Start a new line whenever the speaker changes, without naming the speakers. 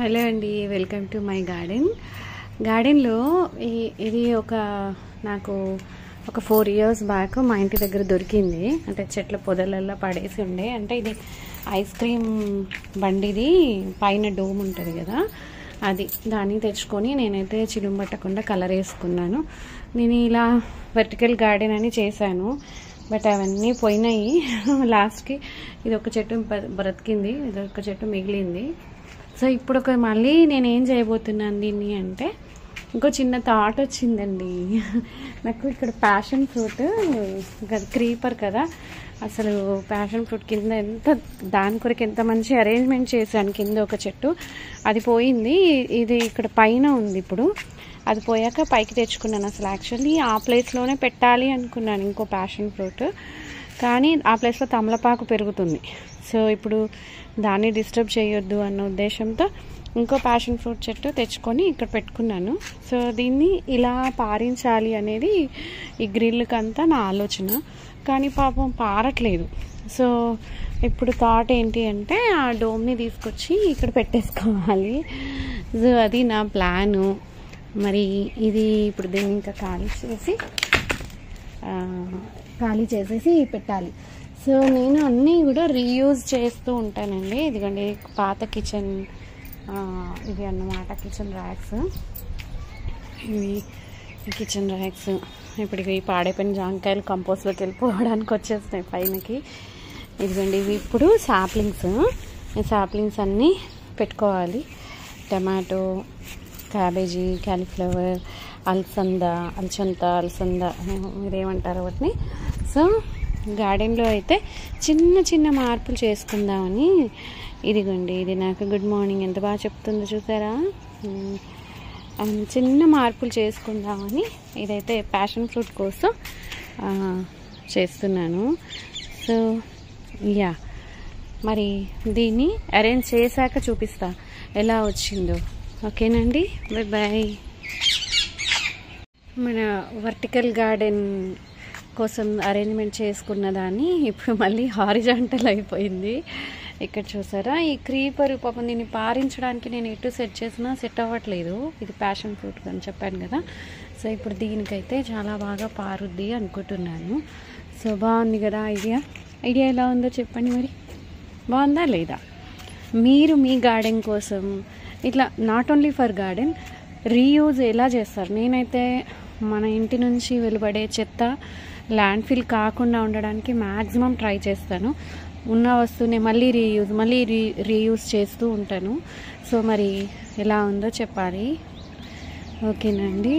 Hello అండి, welcome to my గార్డెన్లో ఇది నాకు ఒక 4 years బ్యాక్ మా ఇంటి దగ్గర దొరికింది. అంటే చెట్ల పొదలల్లో పడేసి ఉండే. అంటే ఇది ఐస్ క్రీమ్ బండిది పైన డోమ్ ఉంటుంది కదా, అది దాన్ని తెచ్చుకొని నేనైతే చిలుము పట్టకుండా కలర్ వేసుకున్నాను. నేను ఇలా వర్టికల్ గార్డెన్ అని చేశాను, బట్ అవన్నీ పోయినాయి. లాస్ట్కి ఇది ఒక చెట్టు బ్రతికింది, ఇది ఒక చెట్టు మిగిలింది. సో ఇప్పుడు మళ్ళీ నేను ఏం చేయబోతున్నాను దీన్ని అంటే, ఇంకో చిన్న థాట్ వచ్చిందండి నాకు. ఇక్కడ ప్యాషన్ ఫ్రూట్ క్రీపర్ కదా, అసలు ప్యాషన్ ఫ్రూట్ కింద దాని కొరకు ఎంత మంచి అరేంజ్మెంట్ చేశాను. కింద ఒక చెట్టు అది పోయింది, ఇది ఇక్కడ పైన ఉంది. ఇప్పుడు అది పోయాక పైకి తెచ్చుకున్నాను. అసలు యాక్చువల్లీ ఆ ప్లేస్లోనే పెట్టాలి అనుకున్నాను ఇంకో ప్యాషన్ ఫ్రూట్, కానీ ఆ ప్లేస్లో తమలపాకు పెరుగుతుంది. సో ఇప్పుడు దాన్ని డిస్టర్బ్ చేయొద్దు అన్న ఉద్దేశంతో ఇంకో ప్యాషన్ ఫ్రూట్ చెట్టు తెచ్చుకొని ఇక్కడ పెట్టుకున్నాను. సో దీన్ని ఇలా పారించాలి అనేది ఈ గ్రిల్కి అంతా నా ఆలోచన, కానీ పాపం పారట్లేదు. సో ఇప్పుడు థాట్ ఏంటి అంటే, ఆ డోమ్ని తీసుకొచ్చి ఇక్కడ పెట్టేసుకోవాలి. సో అది నా ప్లాను. మరి ఇది ఇప్పుడు దీన్ని ఇంకా ఖాళీ చేసేసి పెట్టాలి. సో నేను అన్నీ కూడా రీయూజ్ చేస్తూ ఉంటానండి. ఇదిగోండి పాత కిచెన్, ఇవి అన్నమాట కిచెన్ ర్యాక్స్. ఇవి కిచెన్ ర్యాక్స్ ఇప్పుడు ఈ పాడైపోయిన జాంకాయలు కంపోస్ట్లోకి వెళ్ళిపోవడానికి వచ్చేస్తాయి పైనకి. ఇదిగోండి ఇవి ఇప్పుడు సాప్లింగ్స్ అన్నీ పెట్టుకోవాలి. టమాటో, క్యాబేజీ, క్యాలీఫ్లవర్, అలసంద మీరేమంటారు వాటిని. సో గార్డెన్లో అయితే చిన్న మార్పులు చేసుకుందామని, ఇదిగోండి ఇది నాకు గుడ్ మార్నింగ్ ఎంత బాగా చెప్తుందో చూసారా. చిన్న మార్పులు చేసుకుందామని ఇదైతే ప్యాషన్ ఫ్రూట్ కోసం చేస్తున్నాను. సో మరి దీన్ని అరేంజ్ చేశాక చూపిస్తా ఎలా వచ్చిందో. ఓకేనండి, బాయ్. మన వర్టికల్ గార్డెన్ కోసం అరేంజ్మెంట్ చేసుకున్న దాన్ని ఇప్పుడు మళ్ళీ హారిజాంటల్ అయిపోయింది. ఇక్కడ చూసారా, ఈ క్రీపర్ పాపం దీన్ని పారించడానికి నేను ఎటు సెట్ చేసినా సెట్ అవ్వట్లేదు. ఇది ప్యాషన్ ఫ్రూట్ అని చెప్పాను కదా. సో ఇప్పుడు దీనికైతే చాలా బాగా పారుద్ది అనుకుంటున్నాను. సో బాగుంది కదా ఐడియా ఎలా ఉందో చెప్పండి, మరి బాగుందా లేదా? మీరు మీ గార్డెన్ కోసం ఇట్లా not only for garden reuse ఎలా చేస్తారు? నేనైతే మన ఇంటి నుంచి వెలువడే చెత్త ల్యాండ్ ఫిల్ కాకుండా ఉండడానికి మ్యాక్సిమం ట్రై చేస్తాను. ఉన్న వస్తువుని మళ్ళీ రీయూజ్ చేస్తూ ఉంటాను. సో మరి ఎలా ఉందో చెప్పాలి. ఓకేనండి.